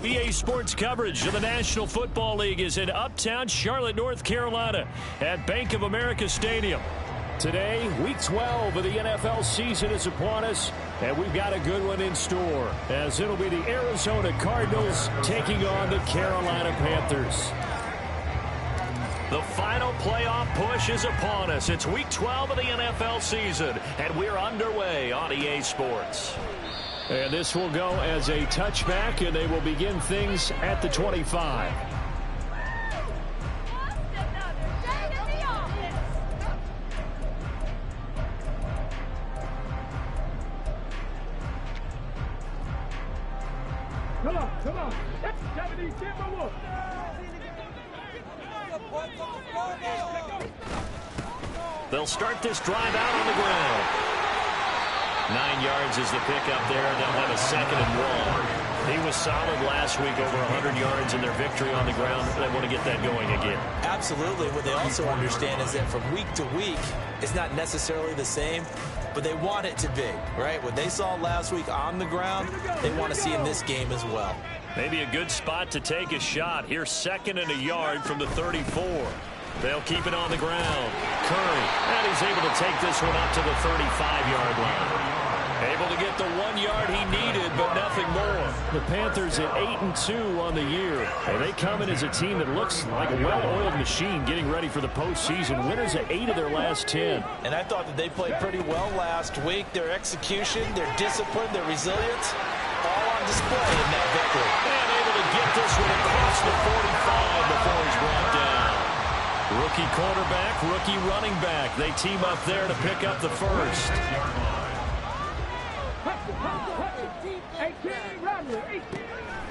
EA Sports coverage of the National Football League is in uptown Charlotte, North Carolina at Bank of America Stadium. Today, Week 12 of the NFL season is upon us, and we've got a good one in store, as it'll be the Arizona Cardinals taking on the Carolina Panthers. The final playoff push is upon us. It's Week 12 of the NFL season, and we're underway on EA Sports. And this will go as a touchback, and they will begin things at the 25. Come on. They'll start this drive out on the ground. 9 yards is the pickup there. They'll have a 2nd and 1. He was solid last week, over 100 yards in their victory on the ground. They want to get that going again. Absolutely. What they also understand is that from week to week, it's not necessarily the same, but they want it to be, right? What they saw last week on the ground, they want to see in this game as well. Maybe a good spot to take a shot. Here's 2nd and a yard from the 34. They'll keep it on the ground. Curry, and he's able to take this one up to the 35-yard line. Able to get the 1 yard he needed, but nothing more. The Panthers at 8-2 on the year. And they come in as a team that looks like a well-oiled machine getting ready for the postseason. Winners at 8 of their last 10. And I thought that they played pretty well last week. Their execution, their discipline, their resilience, all on display in that victory. And able to get this one across the 45 before he's brought down. Rookie quarterback, rookie running back. They team up there to pick up the first.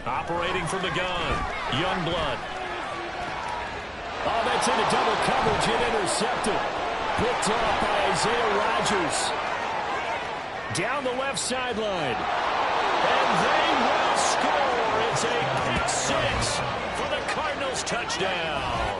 Operating from the gun, Youngblood. Oh, that's into double coverage and intercepted. Picked off by Isaiah Rodgers. Down the left sideline. And they will score. It's a pick 6 for the Cardinals touchdown.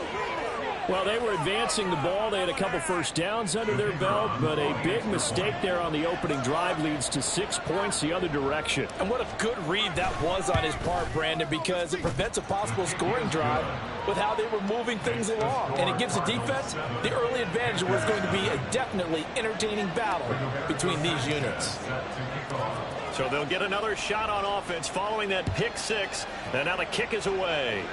Well, they were advancing the ball. They had a couple first downs under their belt, but a big mistake there on the opening drive leads to 6 points the other direction. And what a good read that was on his part, Brandon, because it prevents a possible scoring drive with how they were moving things along. And it gives the defense the early advantage. It was going to be a definitely entertaining battle between these units. So they'll get another shot on offense following that pick 6, and now the kick is away.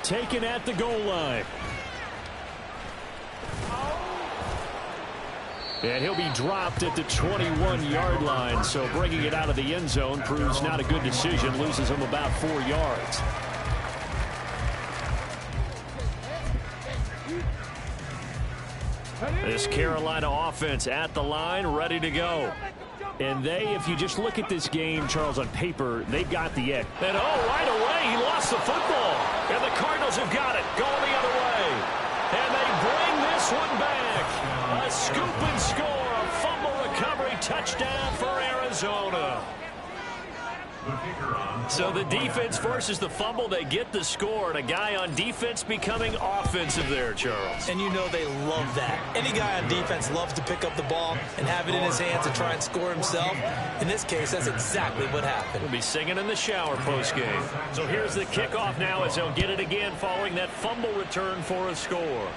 Taken at the goal line. And he'll be dropped at the 21-yard line, so bringing it out of the end zone proves not a good decision, loses him about 4 yards. This Carolina offense at the line, ready to go. And they, if you just look at this game, Charles, on paper, they've got the edge. And right away, he lost the football. And the Cardinals have got it, going the other way. And they bring this one back. A scoop and score, a fumble recovery touchdown for Arizona. So the defense forces the fumble. They get the score, and a guy on defense becoming offensive there, Charles. And you know they love that. Any guy on defense loves to pick up the ball and have it in his hands and try and score himself. In this case, that's exactly what happened. We'll be singing in the shower post-game. So here's the kickoff now as they'll get it again following that fumble return for a score.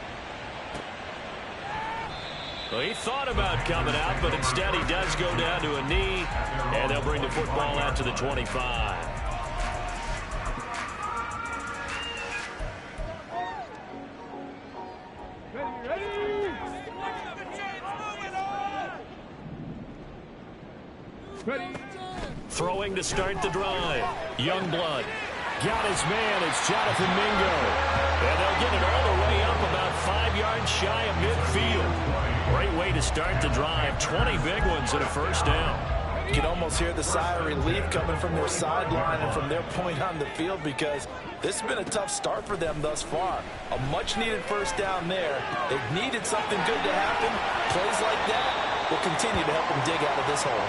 Well, he thought about coming out, but instead he does go down to a knee, and they'll bring the football out to the 25. Ready. Throwing to start the drive. Youngblood. Got his man. It's Jonathan Mingo. And they'll get it all the way up about 5 yards shy of midfield. Great way to start the drive. 20 big ones and a first down. You can almost hear the sigh of relief coming from their sideline and from their point on the field, because this has been a tough start for them thus far. A much-needed first down there. They've needed something good to happen. Plays like that will continue to help them dig out of this hole.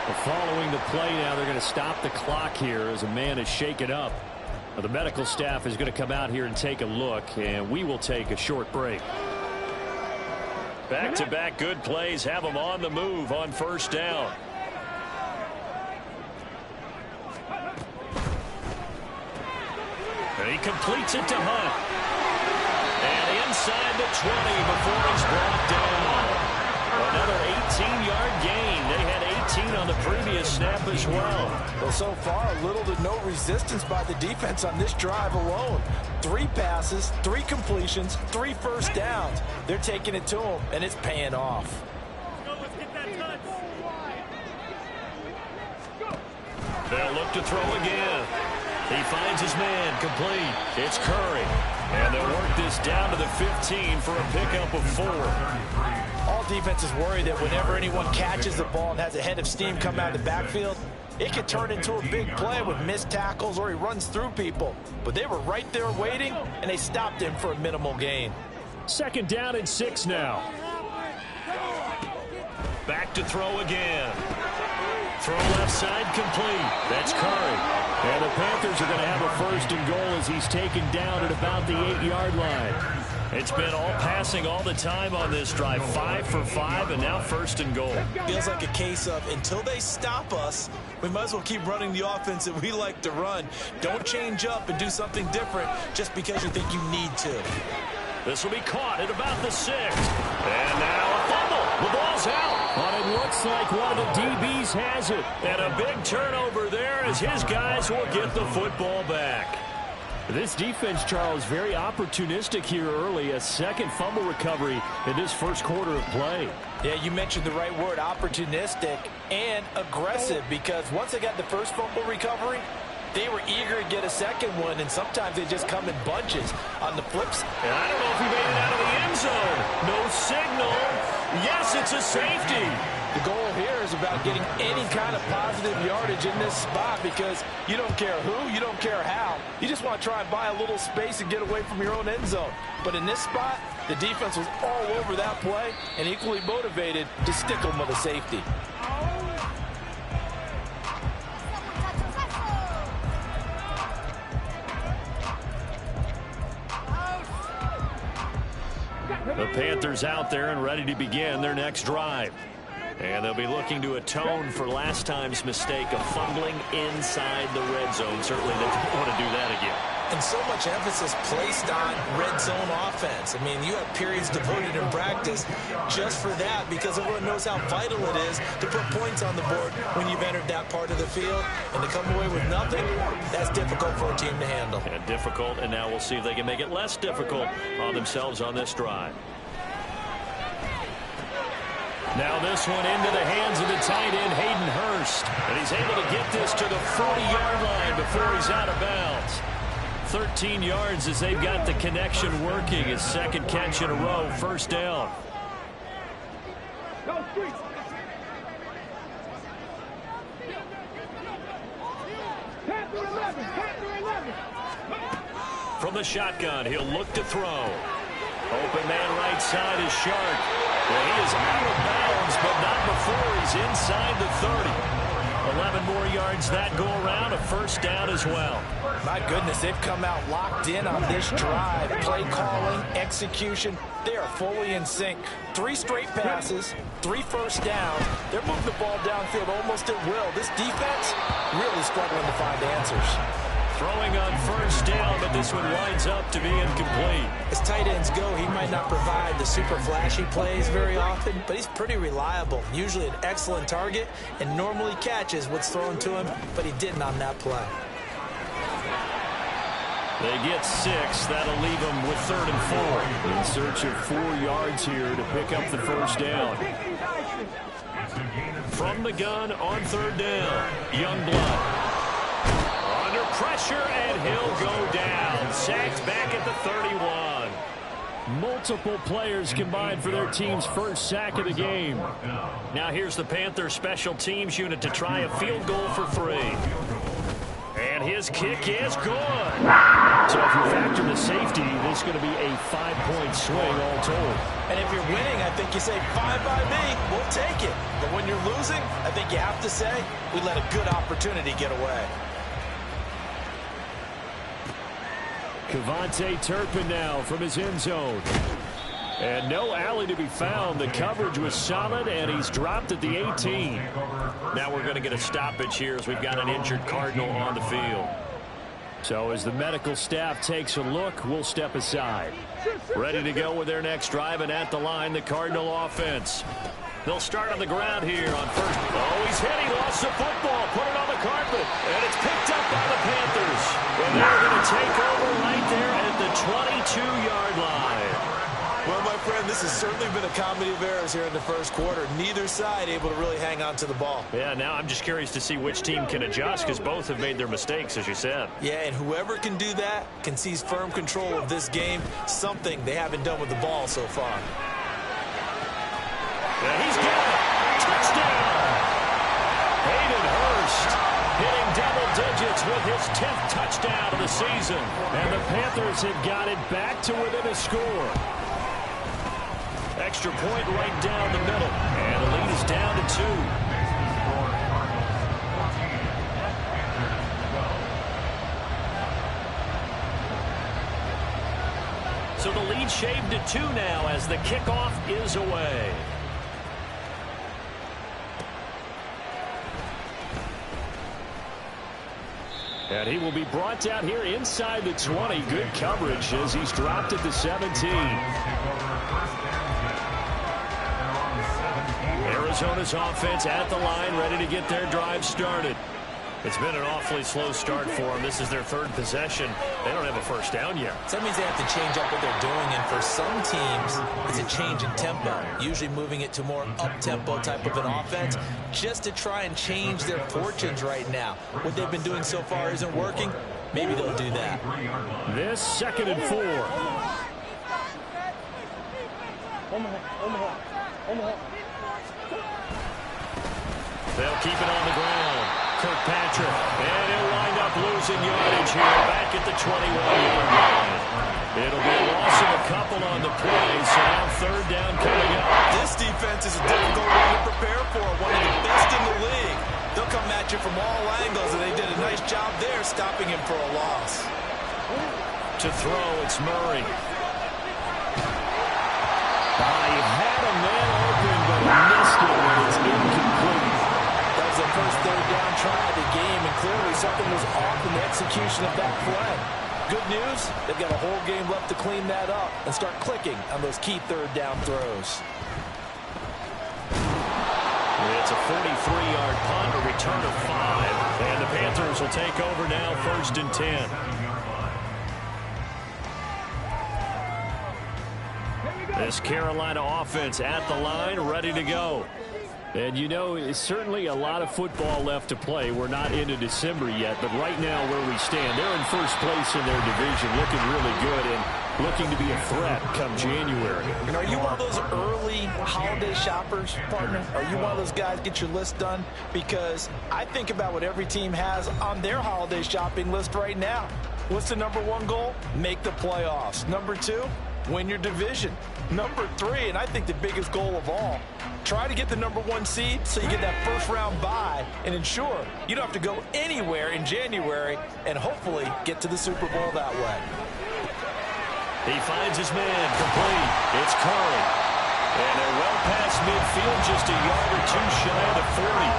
Well, following the play now, they're going to stop the clock here as a man is shaken up. Now, the medical staff is going to come out here and take a look, and we will take a short break. Back-to-back good plays have them on the move on first down. He completes it to Hunt. And inside the 20 before he's brought down. Another 18-yard gain. They had 18 on the previous snap as well. Well, so far, little to no resistance by the defense on this drive alone. 3 passes, 3 completions, 3 first downs. They're taking it to him, and it's paying off. They'll look to throw again. He finds his man, complete. It's Curry. And they'll work this down to the 15 for a pickup of 4. All defenses worry that whenever anyone catches the ball and has a head of steam come out of the backfield, it could turn into a big play with missed tackles or he runs through people. But they were right there waiting, and they stopped him for a minimal gain. 2nd down and 6 now. Back to throw again. Throw left side complete. That's Curry. And the Panthers are going to have a 1st and goal as he's taken down at about the 8-yard line. It's been all passing all the time on this drive. 5 for 5, and now 1st and goal. Feels like a case of until they stop us, we might as well keep running the offense that we like to run. Don't change up and do something different just because you think you need to. This will be caught at about the 6. And now a fumble. The ball's out. But it looks like one of the DBs has it. And a big turnover there as his guys will get the football back. This defense, Charles, very opportunistic here early. A 2nd fumble recovery in this 1st quarter of play. Yeah, you mentioned the right word, opportunistic and aggressive, because once they got the 1st fumble recovery, they were eager to get a 2nd one, and sometimes they just come in bunches. On the flips, and I don't know if he made it out of the end zone. No signal. Yes, it's a safety. The goal here is about getting any kind of positive yardage in this spot, because you don't care who, you don't care how. You just want to try and buy a little space and get away from your own end zone. But in this spot, the defense was all over that play and equally motivated to stick them with a safety. The Panthers out there and ready to begin their next drive. And they'll be looking to atone for last time's mistake of fumbling inside the red zone. Certainly they don't want to do that again. And so much emphasis placed on red zone offense. I mean, you have periods devoted in practice just for that, because everyone knows how vital it is to put points on the board when you've entered that part of the field. And to come away with nothing, that's difficult for a team to handle. And difficult, and now we'll see if they can make it less difficult on themselves on this drive. Now this one into the hands of the tight end, Hayden Hurst. And he's able to get this to the 40-yard line before he's out of bounds. 13 yards as they've got the connection working. His 2nd catch in a row, 1st down. From the shotgun, he'll look to throw. Open man right side is Sharp. Well, he is out of bounds, but not before he's inside the 30. 11 more yards that go around, a 1st down as well. My goodness, they've come out locked in on this drive. Play calling, execution, they are fully in sync. 3 straight passes, 3 first downs. They're moving the ball downfield almost at will. This defense really struggling to find answers. Throwing on 1st down, but this one winds up to be incomplete. As tight ends go, he might not provide the super flashy plays very often, but he's pretty reliable. Usually an excellent target, and normally catches what's thrown to him, but he didn't on that play. They get 6. That'll leave them with 3rd and 4. In search of 4 yards here to pick up the 1st down. From the gun on 3rd down, Youngblood. Under pressure, and he'll go down. Sacked back at the 31. Multiple players combined for their team's 1st sack of the game. Now here's the Panthers special teams unit to try a field goal for 3. And his kick is good. So if you factor the safety, this is going to be a 5-point swing all told. And if you're winning, I think you say, fine by me, we'll take it. But when you're losing, I think you have to say, we let a good opportunity get away. Kevontae Turpin now from his end zone. And no alley to be found. The coverage was solid, and he's dropped at the 18. Now we're going to get a stoppage here as we've got an injured Cardinal on the field. So as the medical staff takes a look, we'll step aside. Ready to go with their next drive, and at the line, the Cardinal offense. They'll start on the ground here on first. Oh, he's hit. He lost the football. Put it on the carpet. And it's picked up by the Panthers. And they're going to take over right there at the 22-yard line. Well, my friend, this has certainly been a comedy of errors here in the first quarter. Neither side able to really hang on to the ball. Yeah, now I'm just curious to see which team can adjust, because both have made their mistakes, as you said. Yeah, and whoever can do that can seize firm control of this game, something they haven't done with the ball so far. And he's got it. Touchdown. Hayden Hurst hitting double digits with his 10th touchdown of the season. And the Panthers have got it back to within a score. Extra point right down the middle. And the lead is down to 2. So the lead shaved to 2 now as the kickoff is away. And he will be brought down here inside the 20. Good coverage as he's dropped at the 17. Arizona's offense at the line, ready to get their drive started. It's been an awfully slow start for them. This is their 3rd possession. They don't have a first down yet. So that means they have to change up what they're doing, and for some teams, it's a change in tempo, usually moving it to more up-tempo type of an offense, just to try and change their fortunes right now. What they've been doing so far isn't working. Maybe they'll do that. This 2nd and 4. They'll keep it on the ground. Kirkpatrick, and he'll wind up losing yardage here back at the 21-yard line. It'll be a loss of a couple on the play, so now 3rd down coming up. This defense is a difficult one to prepare for, one of the best in the league. They'll come at you from all angles, and they did a nice job there stopping him for a loss. To throw, it's Murray. He had a man open, but he missed it when it's incomplete. That was the first 3rd down try of the game, and clearly something was off in the execution of that play. Good news, they've got a whole game left to clean that up and start clicking on those key 3rd down throws. It's a 43-yard punt, a return of 5, and the Panthers will take over now, 1st and 10. This Carolina offense at the line, ready to go. And, you know, it's certainly a lot of football left to play. We're not into December yet, but right now where we stand, they're in first place in their division, looking really good and looking to be a threat come January. And are you one of those early holiday shoppers, partner? Are you one of those guys get your list done? Because I think about what every team has on their holiday shopping list right now. What's the #1 goal? Make the playoffs. #2, win your division. #3, and I think the biggest goal of all, try to get the #1 seed so you get that first-round bye and ensure you don't have to go anywhere in January and hopefully get to the Super Bowl that way. He finds his man complete. It's Curry. And they're well past midfield, just a yard or 2 shy of the 40.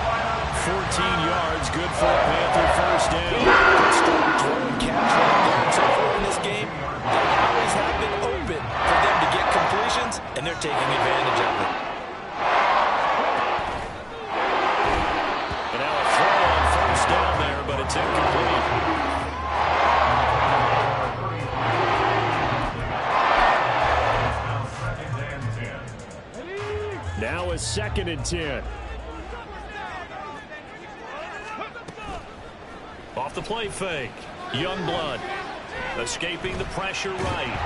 14 yards, good for a Panther first down. Good strong throw and catch right there. And so far in this game, the alleys have been open for them to get completions, and they're taking advantage of it. And now a throw on first down there, but it's incomplete. Now a 2nd and 10. Off the play fake. Youngblood escaping the pressure right.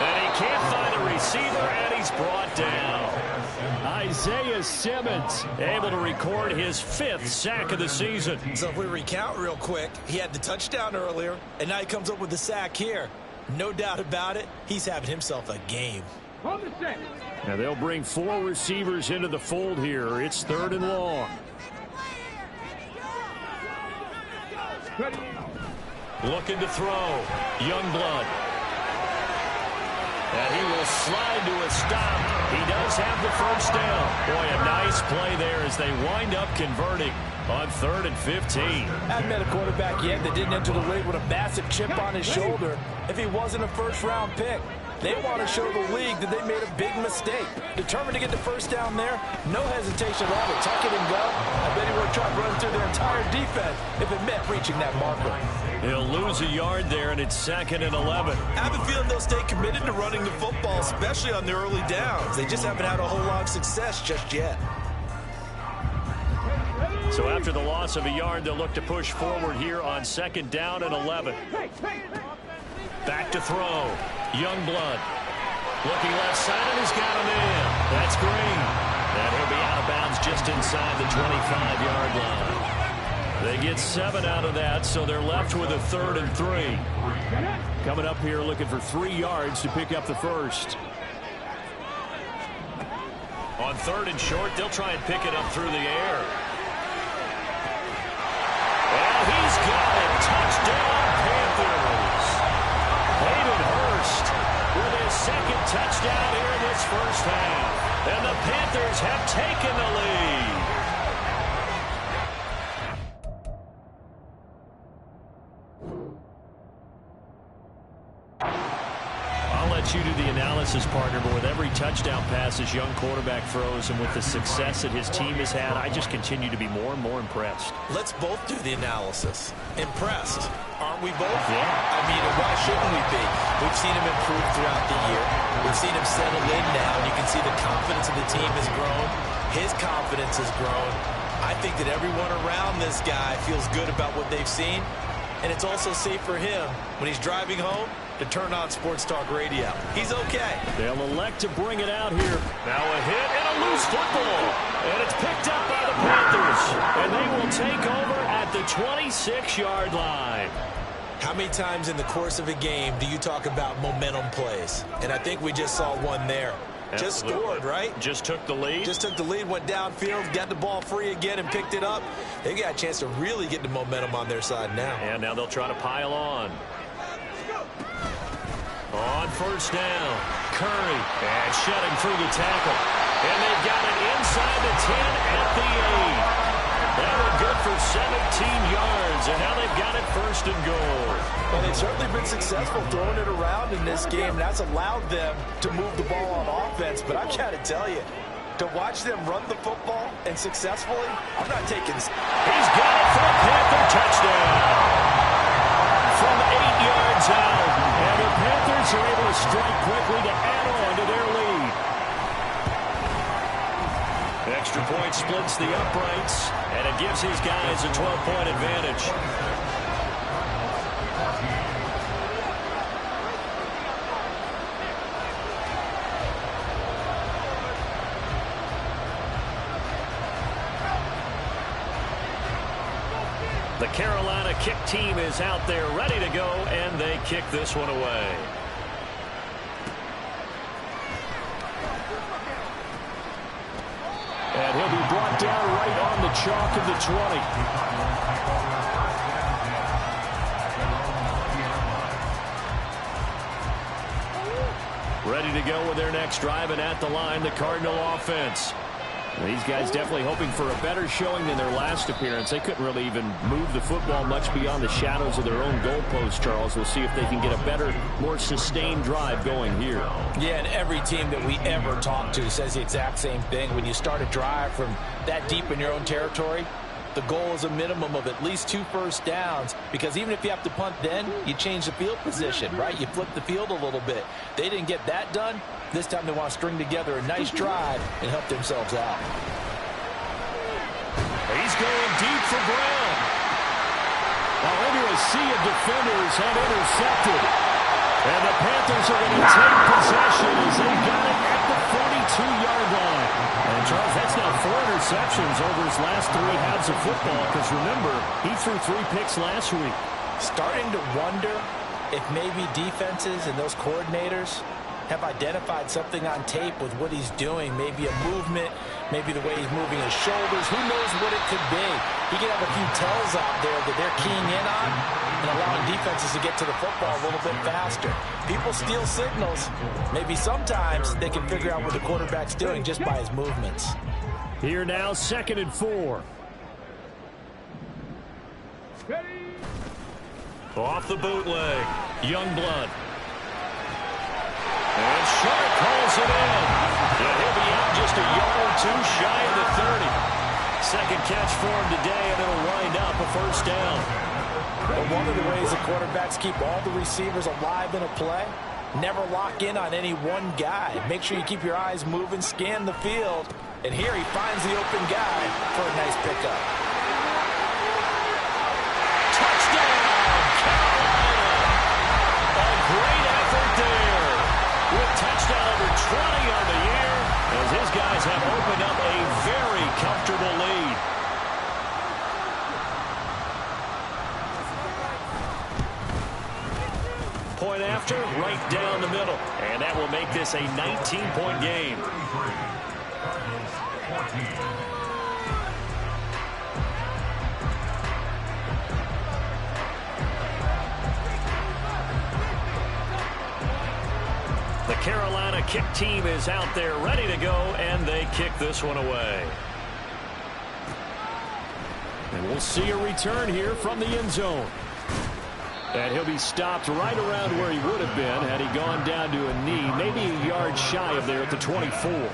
And he can't find a receiver, and he's brought down. Isaiah Simmons able to record his 5th sack of the season. So if we recount real quick, he had the touchdown earlier, and now he comes up with the sack here. No doubt about it, he's having himself a game. Now they'll bring 4 receivers into the fold here. It's 3rd and long. Looking to throw. Youngblood. And he will slide to a stop. He does have the first down. Boy, a nice play there as they wind up converting. on 3rd and 15. I've met a quarterback yet that didn't enter the league with a massive chip on his shoulder if he wasn't a first-round pick. They want to show the league that they made a big mistake. Determined to get the first down there, no hesitation at all to tuck it and go. I bet he would have tried running through their entire defense if it meant reaching that marker. He'll lose a yard there, and it's 2nd and 11. I have a feeling they'll stay committed to running the football, especially on their early downs. They just haven't had a whole lot of success just yet. So after the loss of a yard, they'll look to push forward here on 2nd down and 11. Back to throw. Youngblood. Looking left side, and he's got him in. That's Green. And he'll be out of bounds just inside the 25-yard line. They get 7 out of that, so they're left with a 3rd and 3. Coming up here looking for 3 yards to pick up the first. On 3rd and short, they'll try and pick it up through the air. Well, he's got it. Touchdown, Panthers. Hayden Hurst with his 2nd touchdown here in this first half. And the Panthers have taken the lead. You do the analysis, partner, but with every touchdown pass his young quarterback throws and with the success that his team has had, I just continue to be more and more impressed. Let's both do the analysis. Impressed, aren't we both? Yeah. I mean, why shouldn't we be? We've seen him improve throughout the year. We've seen him settle in now. You can see the confidence of the team has grown. His confidence has grown. I think that everyone around this guy feels good about what they've seen, and it's also safe for him when he's driving home to turn on Sports Talk Radio. He's okay. They'll elect to bring it out here. Now a hit and a loose football. And it's picked up by the Panthers. And they will take over at the 26-yard line. How many times in the course of a game do you talk about momentum plays? And I think we just saw one there. Absolutely. Just scored, right? Just took the lead. Just took the lead, went downfield, got the ball free again and picked it up. They got a chance to really get the momentum on their side now. And now they'll try to pile on. On 1st down, Curry, and shutting through the tackle. And they've got it inside the 10 at the 8. That one good for 17 yards, and now they've got it 1st and goal. Well, they've certainly been successful throwing it around in this game. That's allowed them to move the ball on offense, but I've got to tell you, to watch them run the football and successfully, I'm not taking... He's got it for a Panther touchdown. From 8 yards out, and the Panthers are able to strike quickly to add on to their lead. Extra point splits the uprights, and it gives his guys a 12-point advantage. The Carolina kick team is out there ready to go, and they kick this one away. And he'll be brought down right on the chalk of the 20. Ready to go with their next drive, and at the line, the Cardinal offense. These guys definitely hoping for a better showing than their last appearance. They couldn't really even move the football much beyond the shadows of their own goalpost, Charles. We'll see if they can get a better, more sustained drive going here. Yeah, and every team that we ever talk to says the exact same thing. When you start a drive from that deep in your own territory, the goal is a minimum of at least 2 first downs, because even if you have to punt then, you change the field position, right? You flip the field a little bit. They didn't get that done. This time they want to string together a nice drive and help themselves out. He's going deep for Brown. Now into a sea of defenders and intercepted. And the Panthers are going to take possession as they got it at the 42-yard line. And Charles, that's now 4 interceptions over his last 3 halves of football, because remember, he threw 3 picks last week. Starting to wonder if maybe defenses and those coordinators have identified something on tape with what he's doing. Maybe a movement, maybe the way he's moving his shoulders. Who knows what it could be? He could have a few tells out there that they're keying in on and allowing defenses to get to the football a little bit faster. People steal signals. Maybe sometimes they can figure out what the quarterback's doing just by his movements. Here now, 2nd and 4. Off the bootleg. Youngblood. And Sharp pulls it in. And he'll be out just a yard or two shy of the 30. Second catch for him today, and it'll wind up a first down. But one of the ways the quarterbacks keep all the receivers alive in a play, never lock in on any one guy. Make sure you keep your eyes moving, scan the field. And here he finds the open guy for a nice pickup. Touchdown, Carolina. A great effort there. With touchdown number 20 on the year, as his guys have opened up a very comfortable lead. Point after, right down the middle. And that will make this a 19-point game. The Carolina kick team is out there ready to go, and they kick this one away. And we'll see a return here from the end zone. And he'll be stopped right around where he would have been had he gone down to a knee, maybe a yard shy of there at the 24.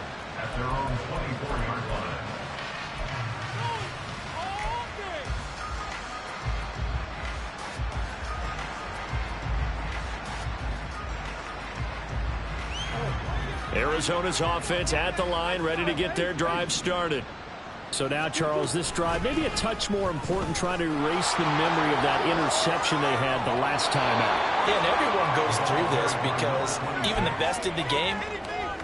Arizona's offense at the line, ready to get their drive started. So now, Charles, this drive maybe a touch more important, trying to erase the memory of that interception they had the last time out. Yeah, and everyone goes through this because even the best in the game,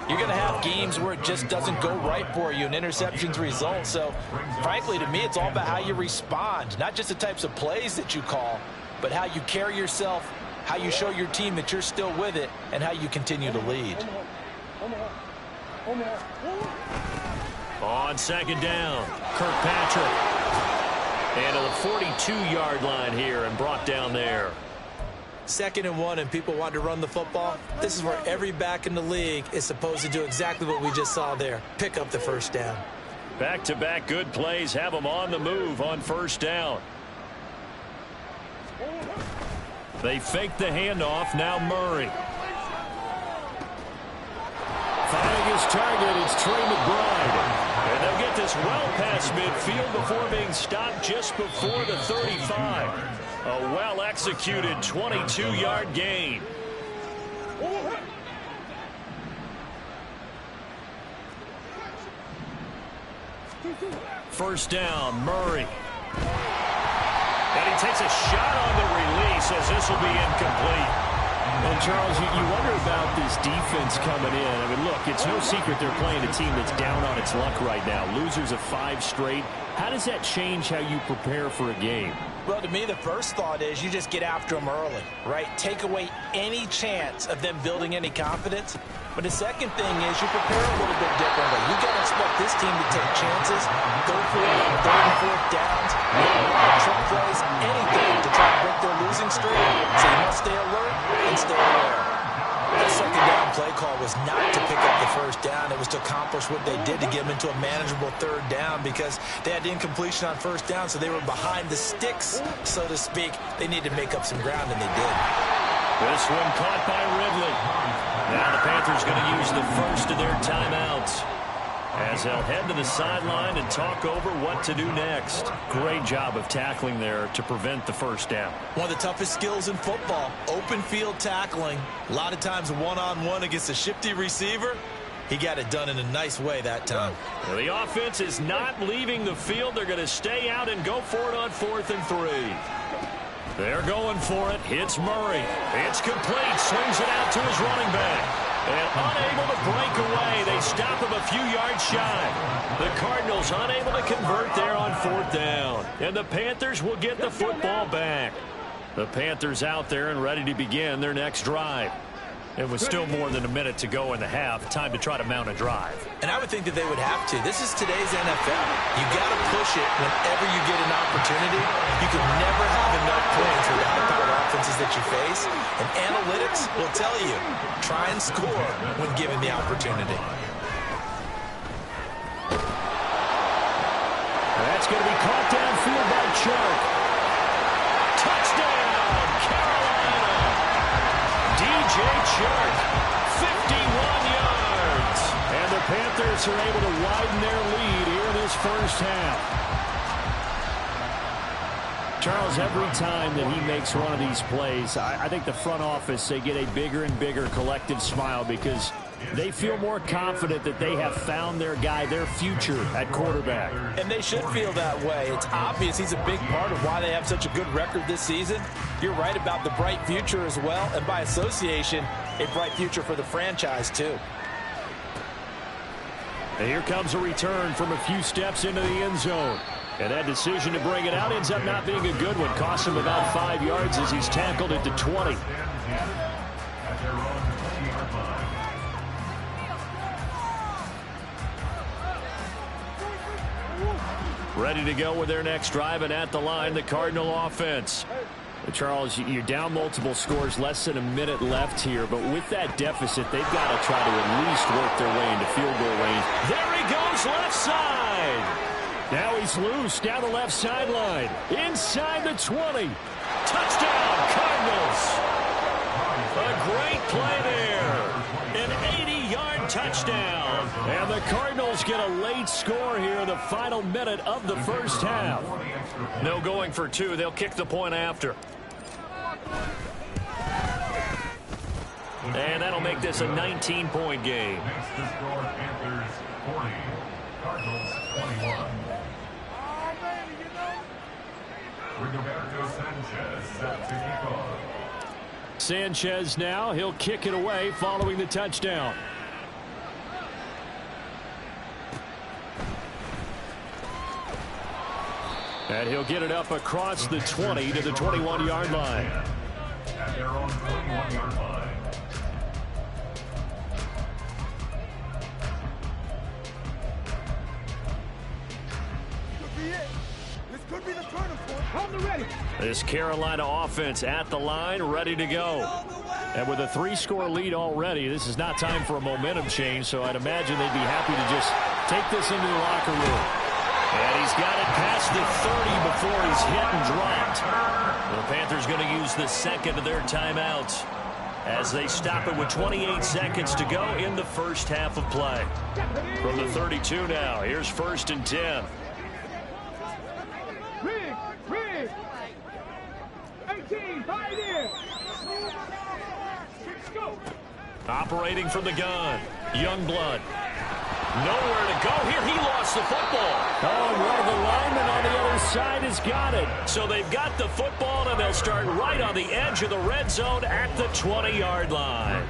you're going to have games where it just doesn't go right for you and interceptions result. So, frankly, to me, it's all about how you respond, not just the types of plays that you call, but how you carry yourself, how you show your team that you're still with it, and how you continue to lead. On second down, Kirkpatrick. And to the 42-yard line here and brought down there. 2nd and 1 and people want to run the football. This is where every back in the league is supposed to do exactly what we just saw there. Pick up the first down. Back-to-back good plays have them on the move on first down. They fake the handoff. Now Murray. Finding his target, it's Trey McBride. And they'll get this well past midfield before being stopped just before the 35. A well-executed 22-yard gain. First down, Murray. And he takes a shot on the release as this will be incomplete. And, Charles, you wonder about this defense coming in. I mean, look, it's no secret they're playing a team that's down on its luck right now. Losers of 5 straight. How does that change how you prepare for a game? Well, to me, the first thought is you just get after them early, right? Take away any chance of them building any confidence. But the second thing is you prepare a little bit differently. You got to expect this team to take chances, go for it on 3rd and 4th downs, trick plays, anything to try to break their losing streak. So you must stay alert and stay aware. That second down play call was not to pick up the first down. It was to accomplish what they did to get them into a manageable 3rd down because they had the incompletion on 1st down, so they were behind the sticks, so to speak. They needed to make up some ground, and they did. This one caught by Ridley. Now the Panthers going to use the first of their timeouts as they'll head to the sideline and talk over what to do next. Great job of tackling there to prevent the first down. One of the toughest skills in football, open field tackling. A lot of times one-on-one against a shifty receiver. He got it done in a nice way that time. Well, the offense is not leaving the field. They're going to stay out and go for it on 4th and 3. They're going for it. Hits Murray. It's complete. Swings it out to his running back. And unable to break away. They stop him a few yards shy. The Cardinals unable to convert there on 4th down. And the Panthers will get the football back. The Panthers out there and ready to begin their next drive. It was still more than a minute to go in the half. Time to try to mount a drive. And I would think that they would have to. This is today's NFL. You got to push it whenever you get an opportunity. You can never have enough points with the high-powered offenses that you face. And analytics will tell you, try and score when given the opportunity. That's going to be caught downfield by Chark. Touchdown, P.J. Chark, 51 yards. And the Panthers are able to widen their lead here in this first half. Charles, every time that he makes one of these plays, I think the front office, they get a bigger and bigger collective smile because they feel more confident that they have found their guy, their future at quarterback. And they should feel that way. It's obvious he's a big part of why they have such a good record this season. You're right about the bright future as well, and by association, a bright future for the franchise too. And here comes a return from a few steps into the end zone. And that decision to bring it out ends up not being a good one. Costs him about 5 yards as he's tackled it to 20. Ready to go with their next drive, and at the line, the Cardinal offense. Charles, you're down multiple scores, less than a minute left here, but with that deficit, they've got to try to at least work their way into field goal range. There he goes, left side. Now he's loose down the left sideline. Inside the 20. Touchdown, Cardinals. A great play there. An 80-yard touchdown. And the Cardinals get a late score here in the final minute of the first half. No going for two. They'll kick the point after. And that'll make this a 19-point game. Panthers 40, Cardinals 21. Sanchez now, he'll kick it away following the touchdown. And he'll get it up across the 20 to the 21-yard line. At their own 21-yard line. This Carolina offense at the line, ready to go. And with a 3-score lead already, this is not time for a momentum change, so I'd imagine they'd be happy to just take this into the locker room. And he's got it past the 30 before he's hit and dropped. The Panthers going to use the second of their timeouts as they stop it with 28 seconds to go in the first half of play. From the 32 now, here's 1st and 10. Operating from the gun, Youngblood. Nowhere to go here. He lost the football. Oh, and one of the linemen on the other side has got it. So they've got the football, and they'll start right on the edge of the red zone at the 20-yard line.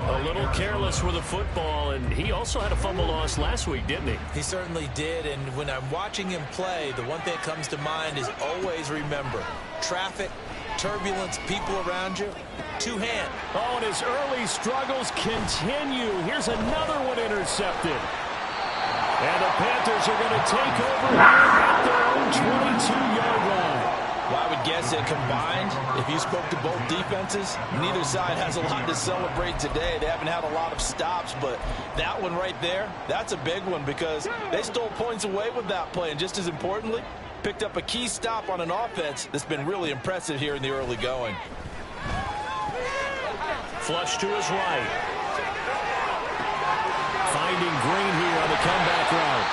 A little careless with the football, and he also had a fumble loss last week, didn't he? He certainly did, and when I'm watching him play, the one thing that comes to mind is always remember, traffic, turbulence, people around you, two-hand. Oh, and his early struggles continue. Here's another one intercepted. And the Panthers are going to take over here at their own 22-yard line. Well, I would guess that combined, if you spoke to both defenses, neither side has a lot to celebrate today. They haven't had a lot of stops, but that one right there, that's a big one because they stole points away with that play. And just as importantly, picked up a key stop on an offense that's been really impressive here in the early going. Flush to his right. Finding Green here on the comeback route.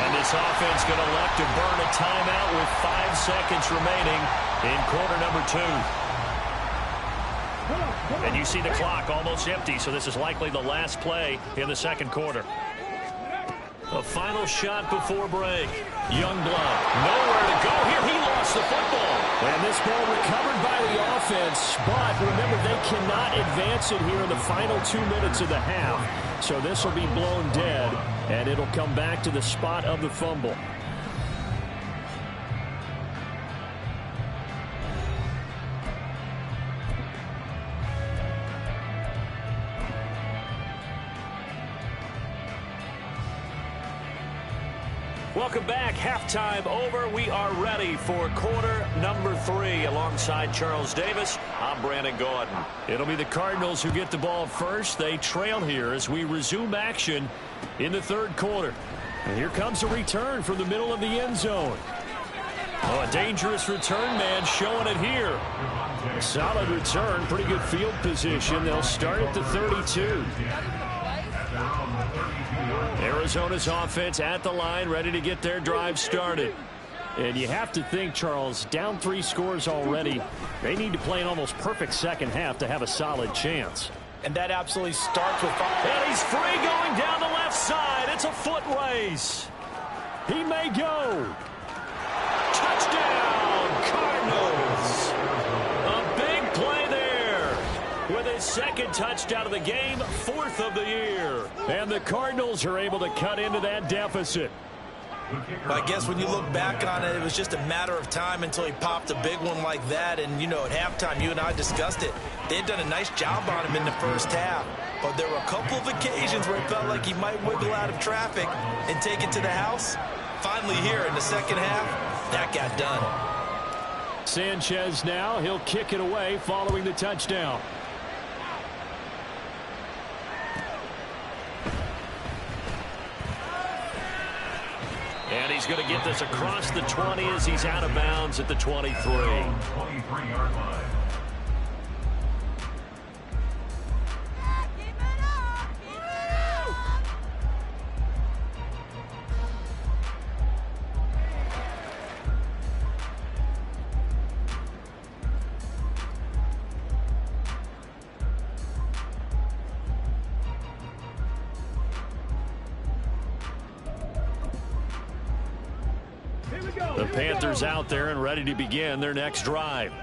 And this offense going to elect to burn a timeout with 5 seconds remaining in quarter number 2. And you see the clock almost empty, so this is likely the last play in the second quarter. A final shot before break. Youngblood, nowhere to go here. He lost the football. And this ball recovered by the offense, but remember, they cannot advance it here in the final 2 minutes of the half. So this will be blown dead, and it'll come back to the spot of the fumble. Welcome back. Halftime over. We are ready for quarter number 3 alongside Charles Davis. I'm Brandon Gordon. It'll be the Cardinals who get the ball first. They trail here as we resume action in the third quarter. And here comes a return from the middle of the end zone. Oh, a dangerous return man showing it here. Solid return, pretty good field position. They'll start at the 32. Arizona's offense at the line, ready to get their drive started. And you have to think, Charles, down 3 scores already. They need to play an almost perfect second half to have a solid chance. And that absolutely starts with... And he's free going down the left side. It's a foot race. He may go. Touchdown, Cardinals. A big play there. With his second touchdown of the game, 4th of the year. And the Cardinals are able to cut into that deficit. I guess when you look back on it, it was just a matter of time until he popped a big one like that. And, you know, at halftime, you and I discussed it. They had done a nice job on him in the first half. But there were a couple of occasions where it felt like he might wiggle out of traffic and take it to the house. Finally here in the second half, that got done. Sanchez now, he'll kick it away following the touchdown. And he's going to get this across the 20 as he's out of bounds at the 23. 23-yard line. The Panthers out there and ready to begin their next drive.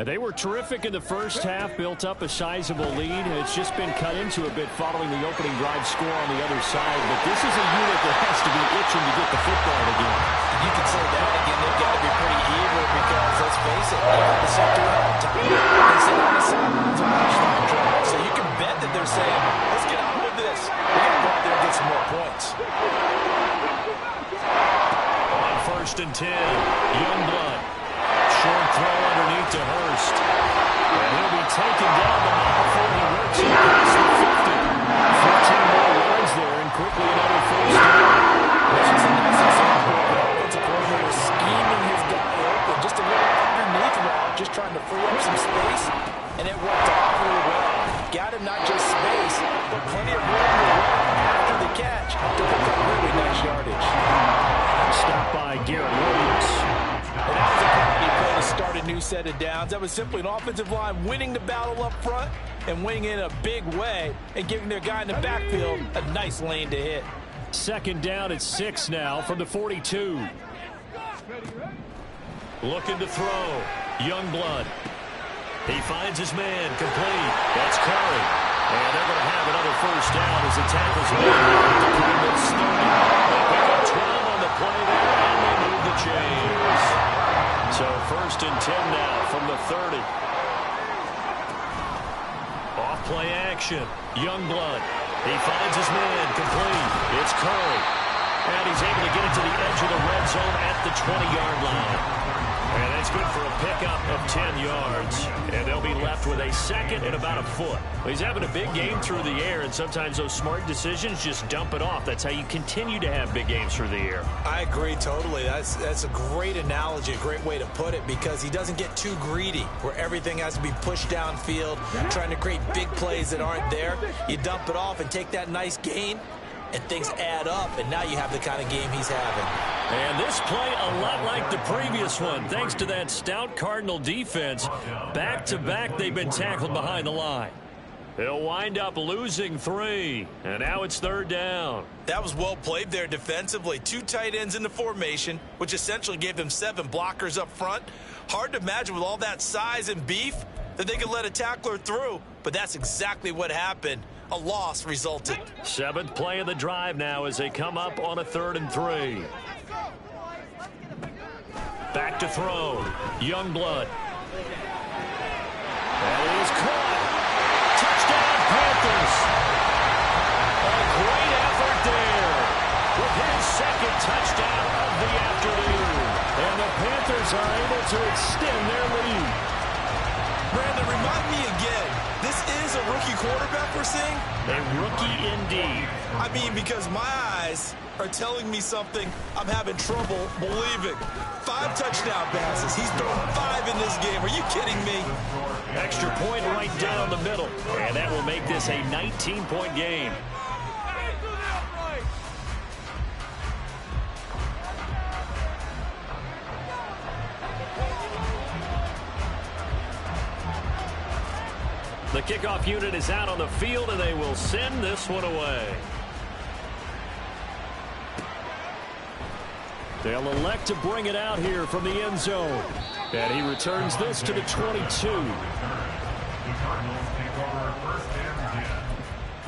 And they were terrific in the first half, built up a sizable lead. It's just been cut into a bit following the opening drive score on the other side. But this is a unit that has to be itching to get the football again. You can say that again. They've got to be pretty eager because, let's face it, they got the sector all the time. They sit on the sidelines on touchdown drive. So you can bet that they're saying, let's get on with this. We got to go out there and get some more points. First and 10, Youngblood. Short throw underneath to Hurst. And he'll be taken down the mile before he works it past the 50. 14 more yards there and quickly another first down. This is a nice example of the offensive coordinator scheming his guy open. Just a little underneath route, just trying to free up some space. And it worked out really well. Got him not just space, but plenty of room to run after the catch to pick up really nice yardage. Stopped by Garrett Williams. And that was a quality play to start a new set of downs. That was simply an offensive line winning the battle up front and winning in a big way and giving their guy in the backfield a nice lane to hit. Second down at 6 now from the 42. Looking to throw. Youngblood. He finds his man complete. That's Curry. And they're going to have another first down as the tackle's made at the Cardinals 30. They pick up 12 on the play there, and they move the chains. So first and 10 now from the 30. Off play action. Youngblood. He finds his man complete. It's Curry. And he's able to get it to the edge of the red zone at the 20-yard line. And that's good for a pickup of 10 yards. And they'll be left with a second and about a foot. He's having a big game through the air, and sometimes those smart decisions just dump it off. That's how you continue to have big games through the air. I agree totally. That's a great analogy, a great way to put it, because he doesn't get too greedy where everything has to be pushed downfield, trying to create big plays that aren't there. You dump it off and take that nice gain, and things add up, and now you have the kind of game he's having. And this play a lot like the previous one, thanks to that stout Cardinal defense. Back-to-back, they've been tackled behind the line. They'll wind up losing 3, and now it's third down. That was well played there defensively. 2 tight ends in the formation, which essentially gave them 7 blockers up front. Hard to imagine with all that size and beef that they could let a tackler through, but that's exactly what happened. A loss resulted. 7th play of the drive now as they come up on a 3rd and 3. Back to throw. Youngblood. And it is caught. Touchdown, Panthers. A great effort there with his second touchdown of the afternoon. And the Panthers are able to extend their lead. Brandon, remind me again, this is a rookie quarterback we're seeing? A rookie indeed. I mean, because my eyes are telling me something I'm having trouble believing. 5 touchdown passes. He's thrown 5 in this game. Are you kidding me? Extra point right down the middle. And that will make this a 19-point game. The kickoff unit is out on the field, and they will send this one away. They'll elect to bring it out here from the end zone. And he returns this to the 22. The Cardinals take over first and 10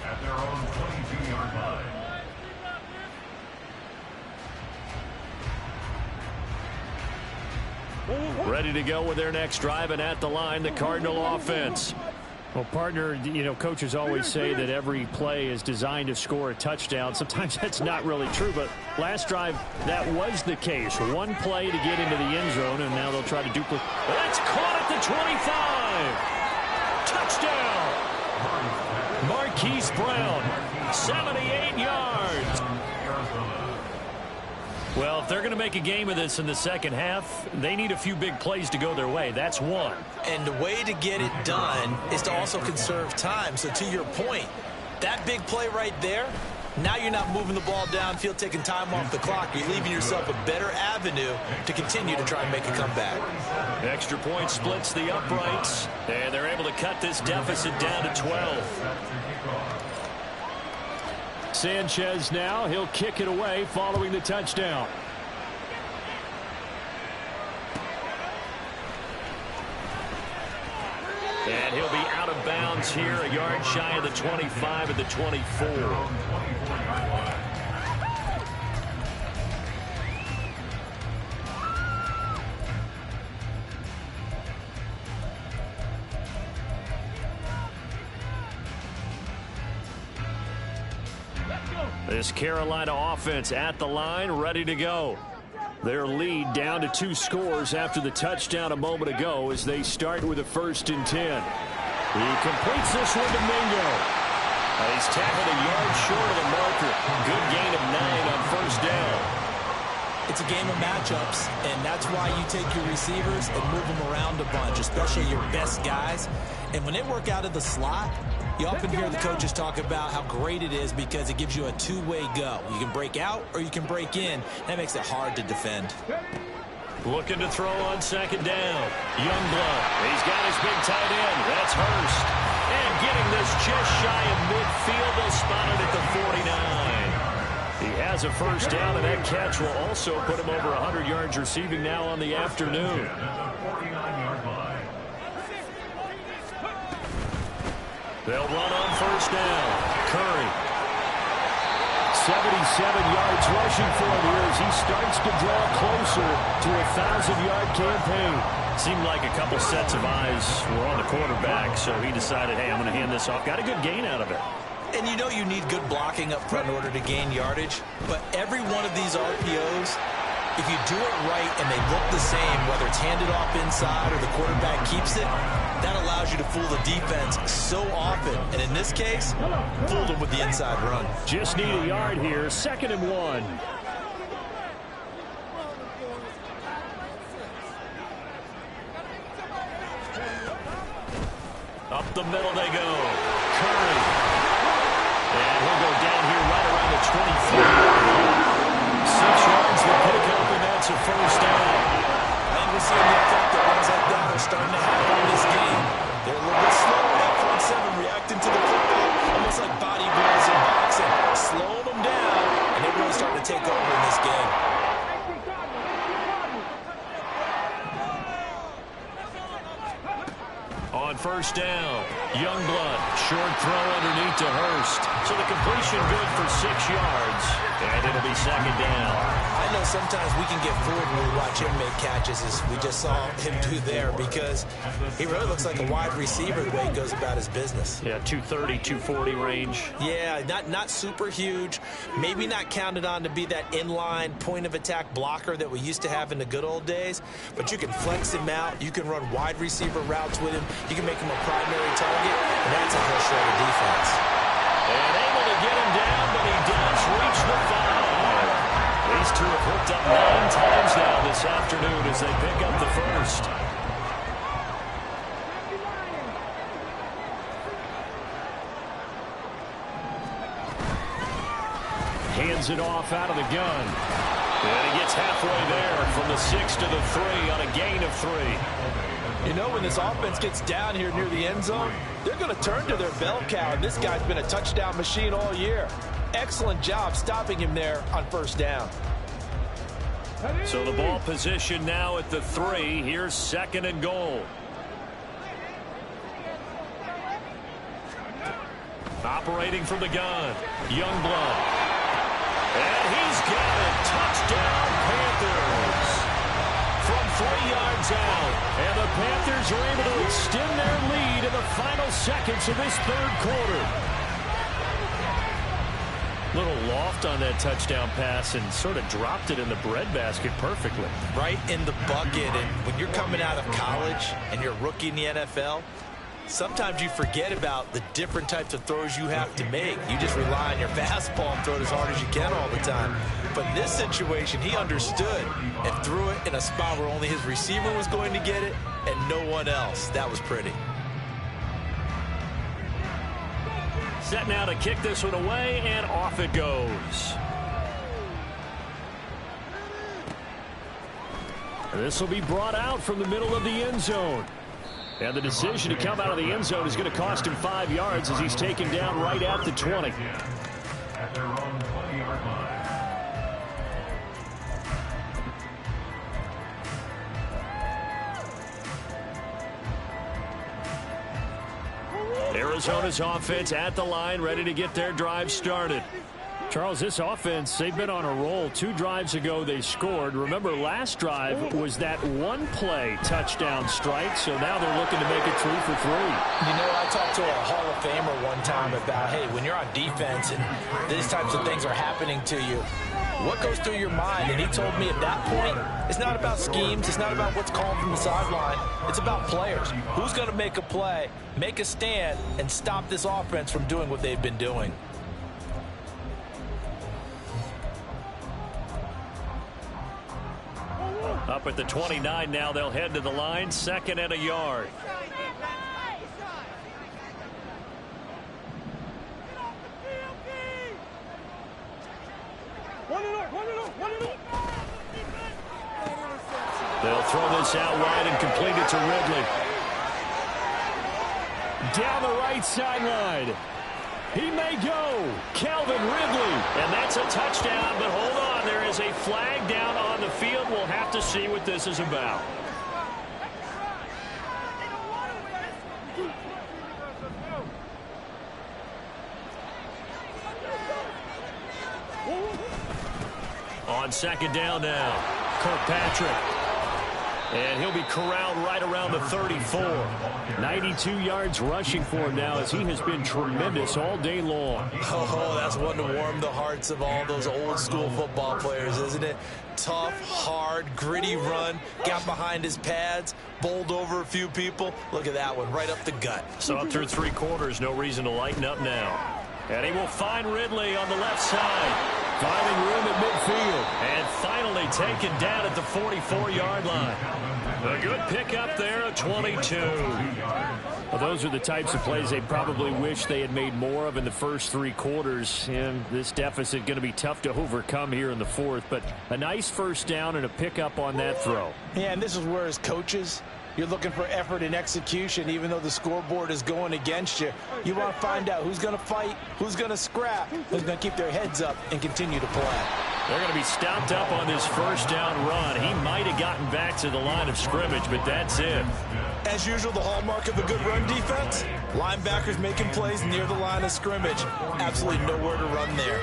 at their own 22-yard line. Ready to go with their next drive, and at the line, the Cardinal offense. Well, partner, you know, coaches always say that every play is designed to score a touchdown. Sometimes that's not really true, but last drive, that was the case. One play to get into the end zone, and now they'll try to duplicate. That's caught at the 25. Touchdown! Marquise Brown, 78 yards. Well, if they're going to make a game of this in the second half, they need a few big plays to go their way. That's one. And the way to get it done is to also conserve time. So to your point, that big play right there, now you're not moving the ball downfield, taking time off the clock. You're leaving yourself a better avenue to continue to try and make a comeback. Extra point splits the uprights, and they're able to cut this deficit down to 12. Sanchez now, he'll kick it away following the touchdown. And he'll be out of bounds here, a yard shy of the 25 at the 24. This Carolina offense at the line, ready to go. Their lead down to 2 scores after the touchdown a moment ago as they start with a 1st and 10. He completes this one to Mingo. He's tackled a yard short of the marker. Good gain of 9 on 1st down. It's a game of matchups, and that's why you take your receivers and move them around a bunch, especially your best guys. And when they work out of the slot, you often hear the coaches talk about how great it is because it gives you a two-way go. You can break out or you can break in. That makes it hard to defend. Looking to throw on 2nd down. Youngblood. He's got his big tight end. That's Hurst. And getting this just shy of midfield. They'll spot it at the 49. He has a 1st down, and that catch will also put him over 100 yards receiving now on the afternoon. They'll run on 1st down. Curry. 77 yards rushing for him here as he starts to draw closer to a 1,000-yard campaign. Seemed like a couple sets of eyes were on the quarterback, so he decided, hey, I'm going to hand this off. Got a good gain out of it. And you know you need good blocking up front in order to gain yardage, but every one of these RPOs, if you do it right and they look the same, whether it's handed off inside or the quarterback keeps it, that allows you to fool the defense so often. And in this case, fooled them with the inside run. Just need a yard here, 2nd and 1. Up the middle they go. Curry. And he'll go down here right around the 23. 6 yards to pick up, and that's a 1st down. And we're seeing the effect that runs like that are starting to have in this game. They're a little bit slow in that front 7, reacting to the football, almost like bodybuilders in boxing, slowing them down, and they're really starting to take over in this game. On 1st down, Youngblood, short throw underneath to Hurst. So the completion good for 6 yards. And it'll be second down. I know sometimes we can get fooled when we watch him make catches, as we just saw him do there, because he really looks like a wide receiver the way he goes about his business. Yeah, 230, 240 range. Yeah, not super huge. Maybe not counted on to be that inline point-of-attack blocker that we used to have in the good old days, but you can flex him out. You can run wide receiver routes with him. You can make him a primary target, and that's a whole shred of defense. And able to get him down, but he does reach the 5. These two have hooked up 9 times now this afternoon as they pick up the first. Hands it off out of the gun. And he gets halfway there from the 6 to the 3 on a gain of 3. You know, when this offense gets down here near the end zone, they're going to turn to their bell cow, and this guy's been a touchdown machine all year. Excellent job stopping him there on first down. So the ball position now at the 3. Here's second and goal. Operating from the gun, Youngblood. And he's got it. Touchdown, Panthers. From 3 yards out. And the Panthers are able to extend their lead in the final seconds of this third quarter. Little loft on that touchdown pass and sort of dropped it in the breadbasket perfectly. Right in the bucket. And when you're coming out of college and you're a rookie in the NFL, sometimes you forget about the different types of throws you have to make. You just rely on your fastball and throw it as hard as you can all the time. But in this situation, he understood and threw it in a spot where only his receiver was going to get it and no one else. That was pretty. Set now to kick this one away, and off it goes. This will be brought out from the middle of the end zone. And the decision to come out of the end zone is going to cost him 5 yards as he's taken down right at the 20. At their own 20-yard line. Arizona's offense at the line, ready to get their drive started. Charles, this offense, they've been on a roll. 2 drives ago, they scored. Remember, last drive was that one-play touchdown strike, so now they're looking to make it 3 for 3. You know, I talked to a Hall of Famer one time about, hey, when you're on defense and these types of things are happening to you, what goes through your mind? And he told me at that point, it's not about schemes. It's not about what's called from the sideline. It's about players. Who's going to make a play, make a stand, and stop this offense from doing what they've been doing? Up at the 29 now, they'll head to the line, 2nd and a yard. They'll throw this out wide and complete it to Ridley. Down the right sideline. He may go. Calvin Ridley. And that's a touchdown, but hold on. There is a flag down on the field. We'll have to see what this is about. On 2nd down now, Kirkpatrick. And he'll be corralled right around the 34. 92 yards rushing for him now as he has been tremendous all day long. Oh, that's one to warm the hearts of all those old school football players, isn't it? Tough, hard, gritty run, got behind his pads, bowled over a few people. Look at that one, right up the gut. So up through 3 quarters, no reason to lighten up now. And he will find Ridley on the left side. Finding room at midfield. And finally taken down at the 44-yard line. A good pickup there at 22. Well, those are the types of plays they probably wish they had made more of in the first 3 quarters. And this deficit going to be tough to overcome here in the 4th. But a nice first down and a pickup on that throw. Yeah, and this is where as coaches, you're looking for effort and execution, even though the scoreboard is going against you. You want to find out who's going to fight, who's going to scrap, who's going to keep their heads up and continue to play. They're going to be stopped up on this first down run. He might have gotten back to the line of scrimmage, but that's it. As usual, the hallmark of a good run defense, linebackers making plays near the line of scrimmage. Absolutely nowhere to run there.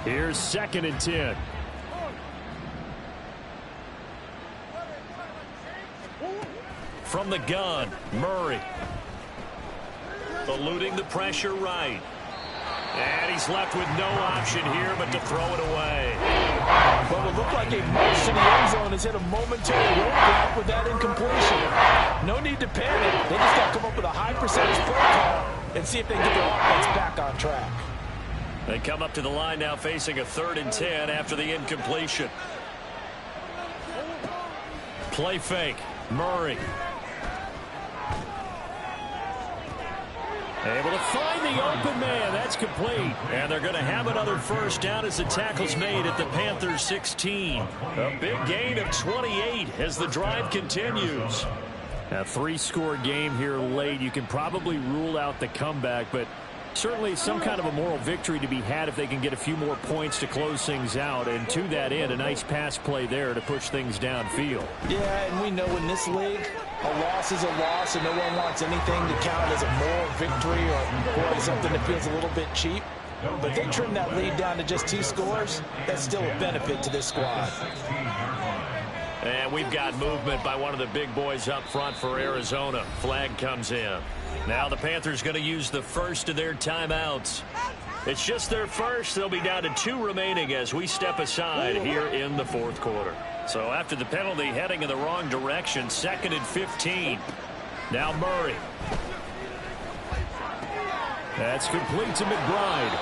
Here's 2nd and 10. From the gun, Murray. Eluding the pressure right. And he's left with no option here but to throw it away. Well, it looked like a march to the end zone has hit a momentary roadblock with that incompletion. No need to panic. They just got to come up with a high percentage play call and see if they can get their offense back on track. They come up to the line now facing a 3rd and 10 after the incompletion. Play fake. Murray. Able to find the open man. That's complete. And they're going to have another first down as the tackle's made at the Panthers 16. A big gain of 28 as the drive continues. A 3-score game here late. You can probably rule out the comeback, but certainly some kind of a moral victory to be had if they can get a few more points to close things out. And to that end, a nice pass play there to push things downfield. Yeah, and we know in this league, a loss is a loss, and no one wants anything to count as a moral victory or boy, something that feels a little bit cheap. But if they trim that lead down to just 2 scores, that's still a benefit to this squad. And we've got movement by one of the big boys up front for Arizona. Flag comes in. Now the Panthers going to use the first of their timeouts. It's just their first. They'll be down to 2 remaining as we step aside here in the 4th quarter. So after the penalty heading in the wrong direction, 2nd and 15. Now Murray. That's complete to McBride.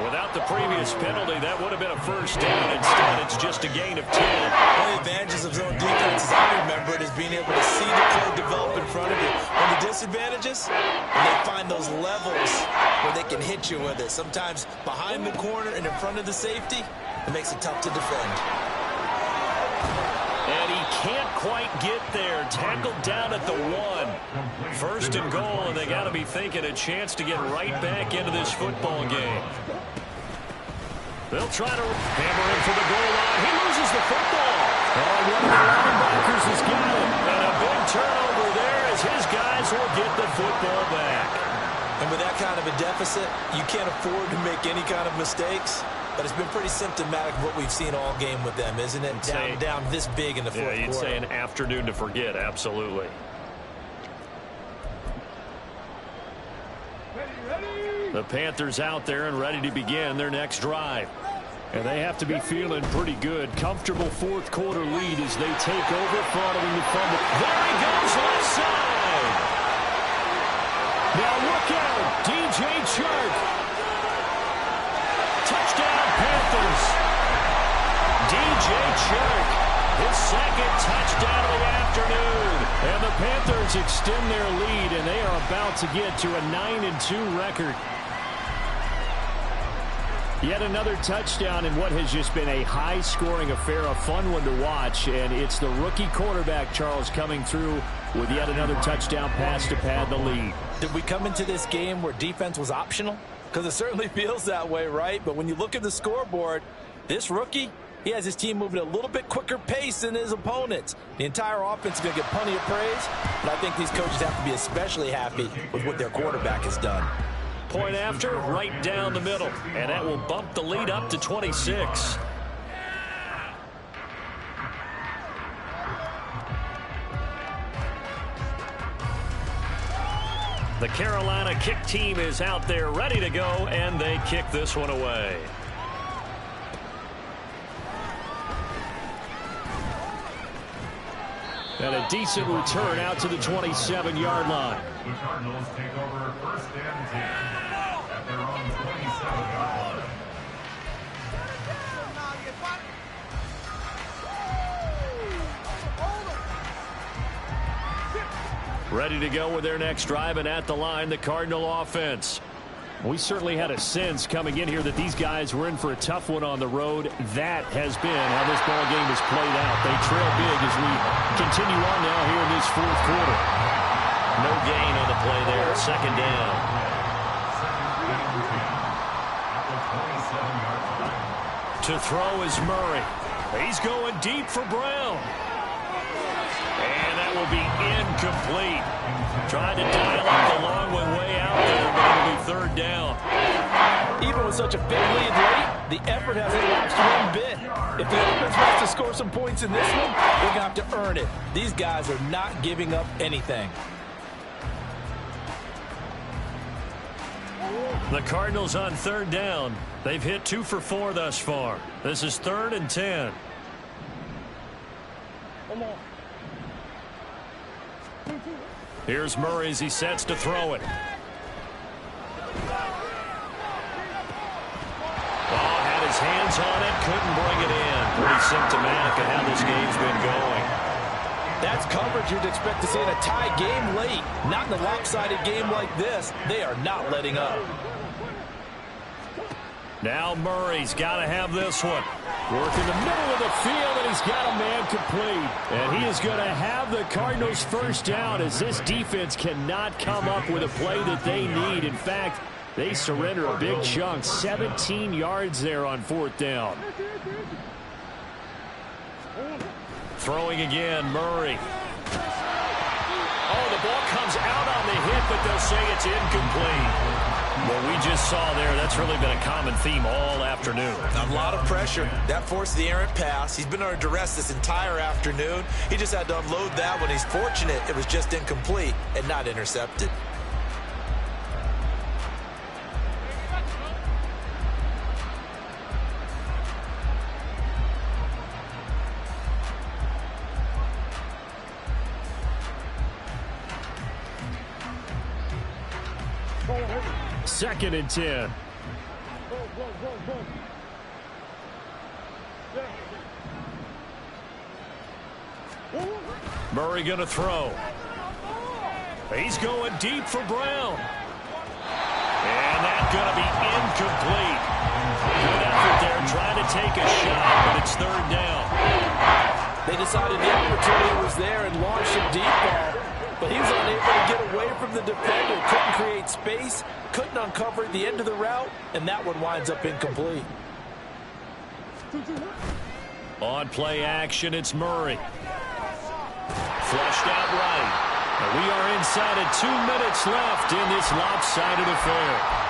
Without the previous penalty, that would have been a first down. Instead, it's just a gain of 10. One of the advantages of zone defense, as I remember it, is being able to see the play develop in front of you. And the disadvantages, when they find those levels where they can hit you with it. Sometimes behind the corner and in front of the safety, it makes it tough to defend. And he can't quite get there. Tackled down at the 1. 1st and goal, and they got to be thinking a chance to get right back into this football game. They'll try to hammer in for the goal line. He loses the football. Oh, one of the linebackers has got it. And a big turnover there as his guys will get the football back. And with that kind of a deficit, you can't afford to make any kind of mistakes. But it's been pretty symptomatic of what we've seen all game with them, isn't it? Down this big in the 4th quarter. Yeah, you'd say an afternoon to forget, absolutely. The Panthers out there and ready to begin their next drive. And they have to be feeling pretty good. Comfortable 4th quarter lead as they take over following the fumble. There he goes, left side. Now look out, DJ Chark. Touchdown, Panthers. DJ Chark, his 2nd touchdown of the afternoon. And the Panthers extend their lead, and they are about to get to a 9-2 record. Yet another touchdown in what has just been a high-scoring affair, a fun one to watch. And it's the rookie quarterback, Charles, coming through with yet another touchdown pass to pad the lead. Did we come into this game where defense was optional? Because it certainly feels that way, right? But when you look at the scoreboard, this rookie, he has his team moving at a little bit quicker pace than his opponents. The entire offense is going to get plenty of praise, but I think these coaches have to be especially happy with what their quarterback has done. Point after, right down the middle, and that will bump the lead up to 26. The Carolina kick team is out there ready to go, and they kick this one away. And a decent return out to the 27-yard line. The Cardinals take over 1st and 10 at their own 27-yard line. Ready to go with their next drive, and at the line, the Cardinal offense. We certainly had a sense coming in here that these guys were in for a tough one on the road. That has been how this ball game has played out. They trail big as we continue on now here in this 4th quarter. No gain on the play there. 2nd down. To throw is Murray. He's going deep for Brown. And that will be incomplete. Tried to dial up the long one way out there, but it'll be 3rd down. Even with such a big lead late, The effort hasn't lapsed one bit. If the offense wants to score some points in this one, they're going to have to earn it. These guys are not giving up anything. The Cardinals on third down. They've hit 2 for 4 thus far. This is 3rd and 10. Here's Murray as he sets to throw it. Had his hands on it, couldn't bring it in. Pretty symptomatic of how this game's been going. That's coverage you'd expect to see in a tie game late. Not in a lopsided game like this. They are not letting up. Now Murray's got to have this one. Working the middle of the field, and he's got a man complete. And he is going to have the Cardinals first down as this defense cannot come up with a play that they need. In fact, they surrender a big chunk. 17 yards there on 4th down. Throwing again, Murray. Oh, the ball comes out on the hit, but they'll say it's incomplete. What we just saw there, that's really been a common theme all afternoon. A lot of pressure. That forced the errant pass. He's been under duress this entire afternoon. He just had to unload that one. He's fortunate it was just incomplete and not intercepted. Second and 10. Murray going to throw. He's going deep for Brown. And that's going to be incomplete. Good effort there trying to take a shot, but it's 3rd down. They decided the opportunity was there and launched a deep ball. But he was unable to get away from the defender. Couldn't create space. Couldn't uncover the end of the route. And that one winds up incomplete. On play action, it's Murray. Flushed out right. And we are inside of 2 minutes left in this lopsided affair.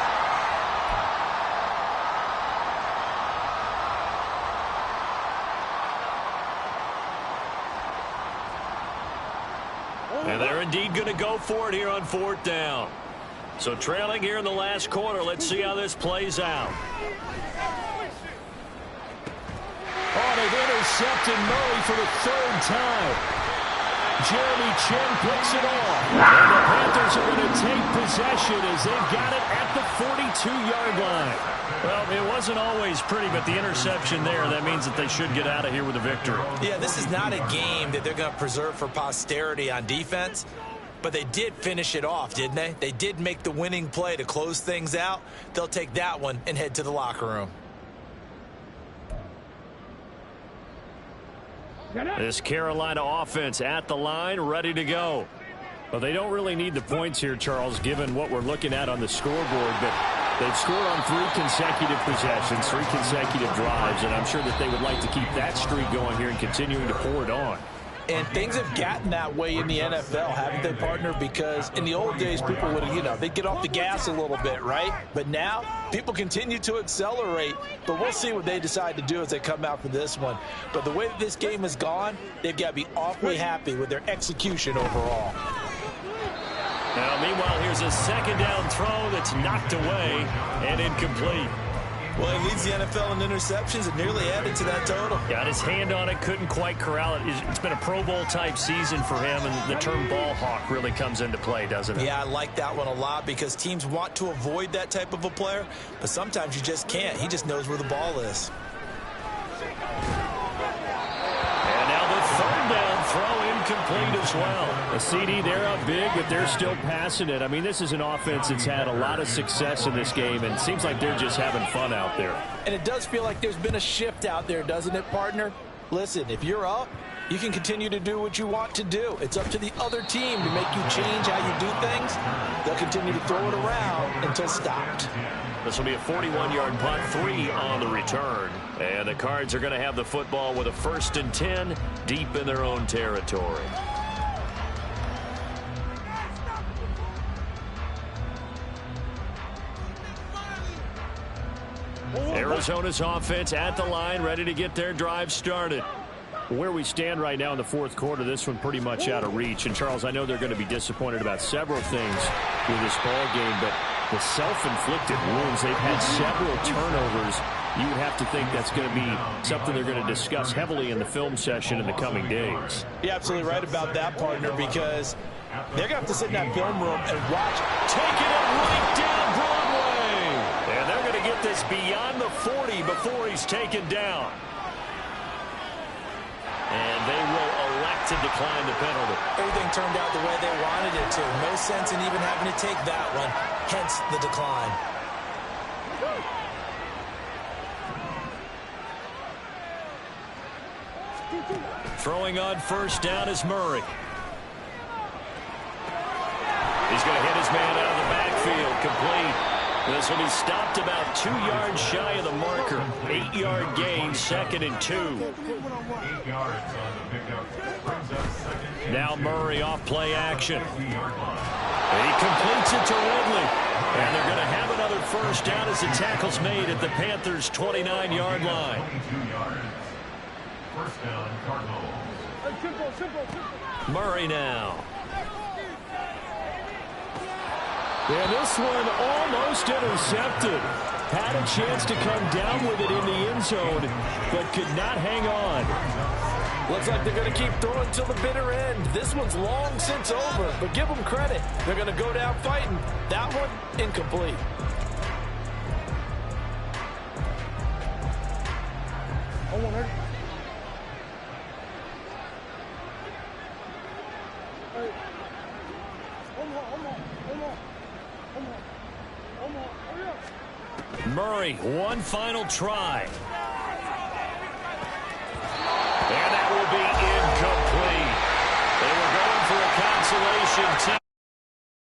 And they're indeed going to go for it here on 4th down. So trailing here in the last quarter. Let's see how this plays out. Oh, they've intercepted Murray for the 3rd time. Jeremy Chin picks it off. And the Panthers are going to take possession as they've got it at the 42-yard line. Well, it wasn't always pretty, but the interception there, that means that they should get out of here with a victory. Yeah, this is not a game that they're going to preserve for posterity on defense, but they did finish it off, didn't they? They did make the winning play to close things out. They'll take that one and head to the locker room. This Carolina offense at the line, ready to go. Well, they don't really need the points here, Charles, given what we're looking at on the scoreboard, but they've scored on 3 consecutive possessions, 3 consecutive drives, and I'm sure that they would like to keep that streak going here and continuing to pour it on. And things have gotten that way in the NFL, haven't they, partner? Because in the old days, people would, they'd get off the gas a little bit, right? But now, people continue to accelerate. But we'll see what they decide to do as they come out for this one. But the way that this game has gone, they've got to be awfully happy with their execution overall. Now, meanwhile, here's a 2nd down throw that's knocked away and incomplete. Well, he leads the NFL in interceptions and nearly added to that total. Got his hand on it, couldn't quite corral it. It's been a Pro Bowl-type season for him, and the term ball hawk really comes into play, doesn't it? Yeah, I like that one a lot because teams want to avoid that type of a player, but sometimes you just can't. He just knows where the ball is. And now the 3rd down throw incomplete as well. A CD, they're up big, but they're still passing it. I mean, this is an offense that's had a lot of success in this game, and it seems like they're just having fun out there. And it does feel like there's been a shift out there, doesn't it, partner? Listen, if you're up, you can continue to do what you want to do. It's up to the other team to make you change how you do things. They'll continue to throw it around until stopped. This will be a 41-yard punt, 3 on the return. And the Cards are going to have the football with a 1st and 10 deep in their own territory. Arizona's offense at the line, ready to get their drive started. Where we stand right now in the fourth quarter, this one pretty much out of reach. And, Charles, I know they're going to be disappointed about several things with this ball game, but the self-inflicted wounds, they've had several turnovers. You would have to think that's going to be something they're going to discuss heavily in the film session in the coming days. You're absolutely right about that, partner, because they're going to have to sit in that film room and watch. Taking it right down Broadway. And they're going to get this beyond the 40 before he's taken down. And they will elect to decline the penalty. Everything turned out the way they wanted it to. No sense in even having to take that one, hence the decline. Throwing on first down is Murray. He's going to hit his man out of the backfield, complete. This will be stopped about 2 yards shy of the marker. 8-yard gain, 2nd and 2. 8 yards on the pickup. Brings up second. Now Murray off play action. He completes it to Ridley. And they're going to have another first down as the tackle's made at the Panthers' 29-yard line. 22 yards. First down, Cardinals. Murray now. And this one almost intercepted. Had a chance to come down with it in the end zone, but could not hang on. Looks like they're going to keep throwing till the bitter end. This one's long since over, but give them credit. They're going to go down fighting. That one, incomplete. Murray, one final try. And that will be incomplete. They were going for a consolation.